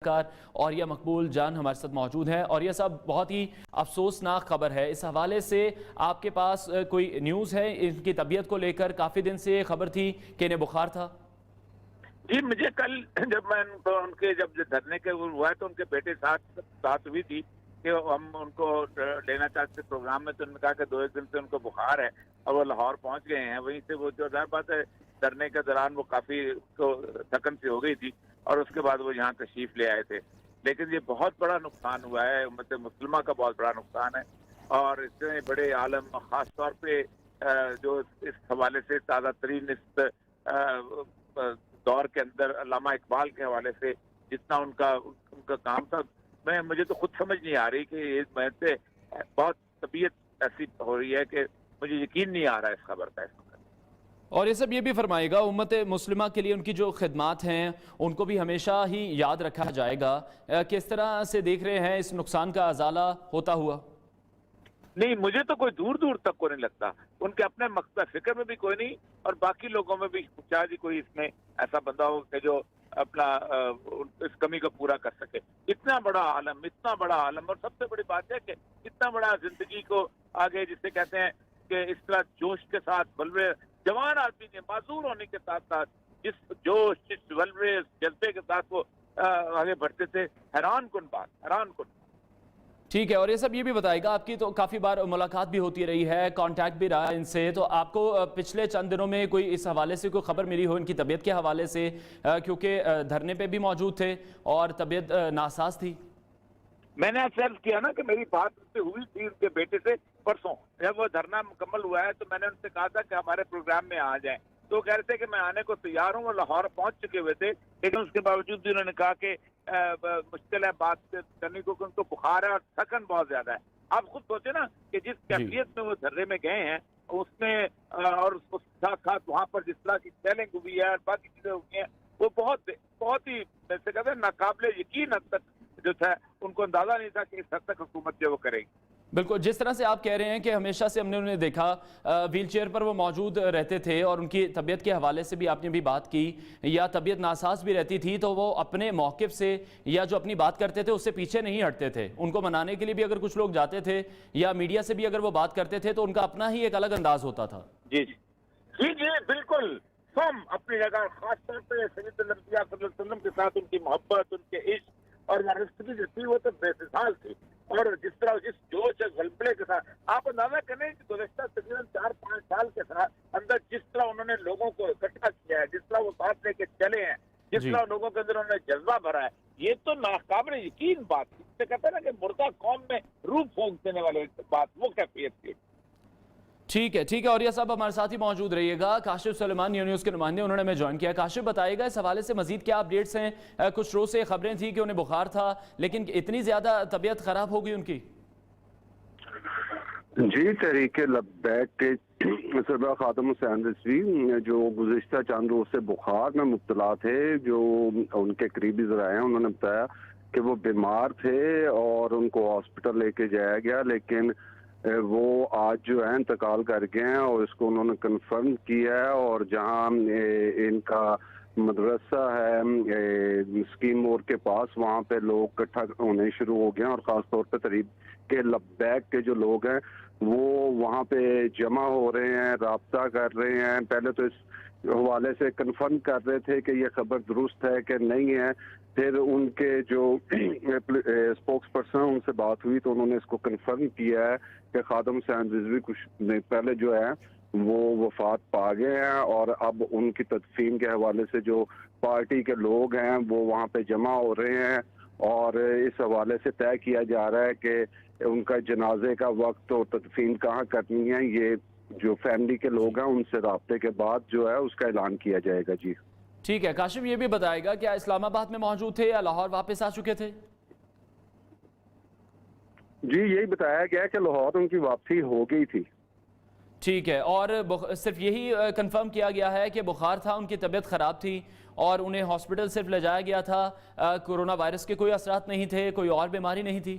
اور یہ مقبول جان ہمارے ساتھ موجود ہیں. اور یہ سب بہت ہی افسوسناک خبر ہے. اس حوالے سے آپ کے پاس کوئی نیوز ہے ان کی طبیعت کو لے کر؟ کافی دن سے خبر تھی کہ انہیں بخار تھا. جی مجھے کل جب میں ان کے جب دھرنے کے ہوا ہے تو ان کے بیٹے ساتھ ہوئی تھی کہ ہم ان کو لینا چاہتے پروگرام میں. تو انہوں نے کہا کہ 2-1 دن سے ان کو بخار ہے اور وہ لاہور پہنچ گئے ہیں. وہیں سے وہ جو ظاہر بات ہے دھرنے کے دوران وہ کافی تھکن سی ہو گئی تھی اور اس کے بعد وہ یہاں تشریف لے آئے تھے. لیکن یہ بہت بڑا نقصان ہوا ہے, امت مسلمہ کا بہت بڑا نقصان ہے. اور اتنے بڑے عالم, خاص طور پہ جو اس حوالے سے تازہ ترین اس دور کے اندر علامہ اقبال کے حوالے سے جتنا ان کا کام تھا, مجھے تو خود سمجھ نہیں آ رہی کہ میں سے بہت طبیعت ایسی ہو رہی ہے کہ مجھے یقین نہیں آ رہا اس خبر کا. اور یہ سب یہ بھی فرمائے گا امت مسلمہ کے لیے ان کی جو خدمات ہیں ان کو بھی ہمیشہ ہی یاد رکھا جائے گا. کس طرح سے دیکھ رہے ہیں اس نقصان کا ازالہ ہوتا ہوا؟ نہیں, مجھے تو کوئی دور دور تک کو نہیں لگتا. ان کے اپنے مقصد فکر میں بھی کوئی نہیں اور باقی لوگوں میں بھی شاید کوئی اس میں ایسا بندہ ہو کہ جو اپنا اس کمی کو پورا کر سکے. اتنا بڑا عالم اور سب سے بڑی بات ہے کہ اتنا بڑا زندگی کو آگے جسے کہتے ہیں کہ اس طرح جوش کے ساتھ بلوے, جوان آدمی نے معذور ہونے کے ساتھ ساتھ جس جوش, جس بلوے, جذبے کے ساتھ وہ آگے بڑھتے تھے, حیران کن. ٹھیک ہے. اور یہ سب یہ بھی بتائے گا, آپ کی تو کافی بار ملاقات بھی ہوتی رہی ہے, کانٹیکٹ بھی رہا ان سے, تو آپ کو پچھلے چند دنوں میں کوئی اس حوالے سے کوئی خبر ملی ہو ان کی طبیعت کے حوالے سے؟ کیونکہ دھرنے پہ بھی موجود تھے اور طبیعت ناساز تھی. میں نے آپ سے عرض کیا نا کہ میری بات ان سے ہوئی تھی ان کے بیٹے سے پرسوں. جب وہ دھرنا مکمل ہوا ہے تو میں نے ان سے کہا تھا کہ ہمارے پروگرام میں آ جائیں. تو وہ کہہ رہے تھے کہ میں آنے کو تیار ہوں. وہ لاہور پہنچ چکے ہوئے تھے لیکن اس کے باوجود بھی انہوں نے کہا کہ مشکل ہے بات کرنے کو, ان کو بخار ہے اور تھکن بہت زیادہ ہے. آپ خود سوچے نا کہ جس کیفیت میں وہ دھرنے میں گئے ہیں اس میں اور اس کو ساتھ وہاں پر جس طرح کی سیلنگ ہوئی ہے اور باقی چیزیں ہوئی ہیں, وہ بہت ہی جیسے کہتے ہیں ناقابل یقین حد تک جو تھا ان کو اندازہ نہیں تھا کہ اس حد تک حکومت جو وہ کرے گی. بالکل. جس طرح سے آپ کہہ رہے ہیں کہ ہمیشہ سے ہم نے انہیں دیکھا ویل چیئر پر وہ موجود رہتے تھے اور ان کی طبیعت کے حوالے سے بھی آپ نے بھی بات کی, یا طبیعت ناساز بھی رہتی تھی تو وہ اپنے موقف سے یا جو اپنی بات کرتے تھے اس سے پیچھے نہیں ہٹتے تھے. ان کو منانے کے لیے بھی اگر کچھ لوگ جاتے تھے یا میڈیا سے بھی اگر وہ بات کرتے تھے تو ان کا اپنا ہی ایک الگ انداز ہوتا تھا. جی بالکل. ہم اپنی جگہ خاص طور پہ سید الانبیاء صلی اللہ علیہ وسلم کے ساتھ ان کی محبت, ان کے عشق اور وابستگی جو تھی وہ تو بے مثال تھی. اور جس طرح جس جوش اور غلبلے کے ساتھ آپ اندازہ کریں کہ گزشتہ تقریباً 4-5 سال کے اندر جس طرح انہوں نے لوگوں کو اکٹھا کیا ہے, جس طرح وہ ساتھ لے کے چلے ہیں, جس طرح لوگوں کے اندر انہوں نے جذبہ بھرا ہے, یہ تو ناقابل یقین بات تھی. اس سے کہتے ہیں نا کہ مردہ قوم میں روح پھونک دینے والے بات, وہ کیفیت تھی. ٹھیک ہے. اور یہ سب ہمارے ساتھ ہی موجود رہیے گا. کاشف سلیمان نیوز کے نمائندے, انہوں نے ہمیں جوائن کیا. کاشف بتائے گا اس حوالے سے مزید کیا اپڈیٹس ہیں؟ کچھ روز سے خبریں تھیں کہ انہیں بخار تھا لیکن اتنی زیادہ طبیعت خراب ہو گئی ان کی. جی, تحریک لبیک کے صدر خادم حسین رضوی جو گزشتہ چند روز سے بخار میں مبتلا تھے, جو ان کے قریبی ذرائع ہیں انہوں نے بتایا کہ وہ بیمار تھے اور ان کو ہاسپٹل لے کے جایا گیا, لیکن وہ آج جو ہے انتقال کر گئے ہیں اور اس کو انہوں نے کنفرم کیا ہے. اور جہاں ان کا مدرسہ ہے مسکین موڑ کے پاس, وہاں پہ لوگ اکٹھا ہونے شروع ہو گئے ہیں اور خاص طور پہ تحریک کے لبیک کے جو لوگ ہیں وہ وہاں پہ جمع ہو رہے ہیں, رابطہ کر رہے ہیں. پہلے تو اس حوالے سے کنفرم کر رہے تھے کہ یہ خبر درست ہے کہ نہیں ہے, پھر ان کے جو اسپوکس پرسن ان سے بات ہوئی تو انہوں نے اس کو کنفرم کیا ہے کہ خادم حسین رضوی کچھ پہلے جو ہے وہ وفات پا گئے ہیں. اور اب ان کی تدفین کے حوالے سے جو پارٹی کے لوگ ہیں وہ وہاں پہ جمع ہو رہے ہیں اور اس حوالے سے طے کیا جا رہا ہے کہ ان کا جنازے کا وقت اور تدفین کہاں کرنی ہے. یہ جو فیملی کے لوگ ہیں ان سے رابطے کے بعد جو ہے اس کا اعلان کیا جائے گا. جی ٹھیک ہے. کاشف یہ بھی بتائے گا کیا اسلام آباد میں موجود تھے یا لاہور واپس آ چکے تھے؟ جی, یہی بتایا گیا کہ لاہور ان کی واپسی ہو گئی تھی. ٹھیک ہے. اور صرف یہی کنفرم کیا گیا ہے کہ بخار تھا, ان کی طبیعت خراب تھی اور انہیں ہاسپٹل صرف لے جایا گیا تھا, کورونا وائرس کے کوئی اثرات نہیں تھے, کوئی اور بیماری نہیں تھی؟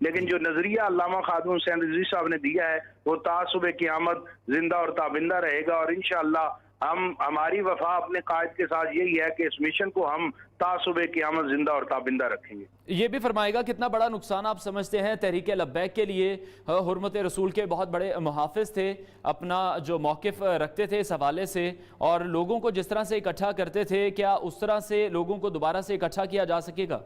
لیکن جو نظریہ علامہ خادم حسین رضوی صاحب نے دیا ہے وہ تا صبح قیامت زندہ اور تابندہ رہے گا، اور انشاءاللہ ہماری وفا اپنے قائد کے ساتھ یہی ہے کہ اس مشن کو ہم تا صبح قیامت زندہ اور تابندہ رکھیں گے۔ یہ بھی فرمائے گا کتنا بڑا نقصان آپ سمجھتے ہیں تحریک لبیک کے لیے؟ حرمت رسول کے بہت بڑے محافظ تھے، اپنا جو موقف رکھتے تھے اس حوالے سے، اور لوگوں کو جس طرح سے اکٹھا کرتے تھے، کیا اس طرح سے لوگوں کو دوبارہ سے اکٹھا کیا جا سکے گا؟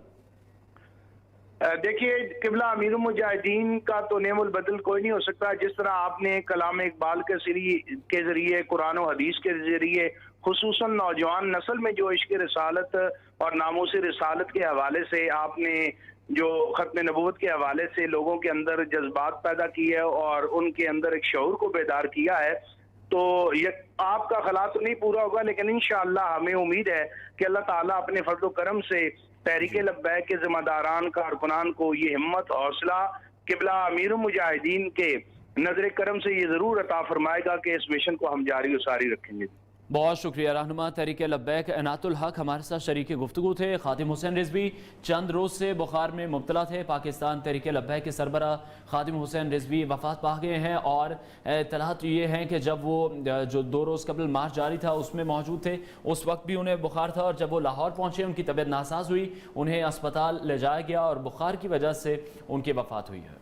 دیکھیے قبلہ امیر المجاہدین کا تو نعم البدل کوئی نہیں ہو سکتا۔ جس طرح آپ نے کلام اقبال کے ذریعے، قرآن و حدیث کے ذریعے، خصوصاً نوجوان نسل میں جو عشق رسالت اور ناموس رسالت کے حوالے سے آپ نے جو ختم نبوت کے حوالے سے لوگوں کے اندر جذبات پیدا کیے اور ان کے اندر ایک شعور کو بیدار کیا ہے، تو آپ کا خلا تو نہیں پورا ہوگا، لیکن انشاءاللہ ہمیں امید ہے کہ اللہ تعالیٰ اپنے فضل و کرم سے تحریک لبیک کے ذمہ داران کارکنان کو یہ ہمت حوصلہ قبلہ امیر المجاہدین کے نظر کرم سے یہ ضرور عطا فرمائے گا کہ اس مشن کو ہم جاری و ساری رکھیں گے۔ بہت شکریہ رہنما تحریک لبیک عنایت الحق ہمارے ساتھ شریک گفتگو تھے۔ خادم حسین رضوی چند روز سے بخار میں مبتلا تھے۔ پاکستان تحریک لبیک کے سربراہ خادم حسین رضوی وفات پا گئے ہیں، اور اطلاعات یہ ہیں کہ جب وہ جو 2 روز قبل مارچ جاری تھا اس میں موجود تھے، اس وقت بھی انہیں بخار تھا، اور جب وہ لاہور پہنچے ان کی طبیعت ناساز ہوئی، انہیں اسپتال لے جایا گیا اور بخار کی وجہ سے ان کی وفات ہوئی ہے۔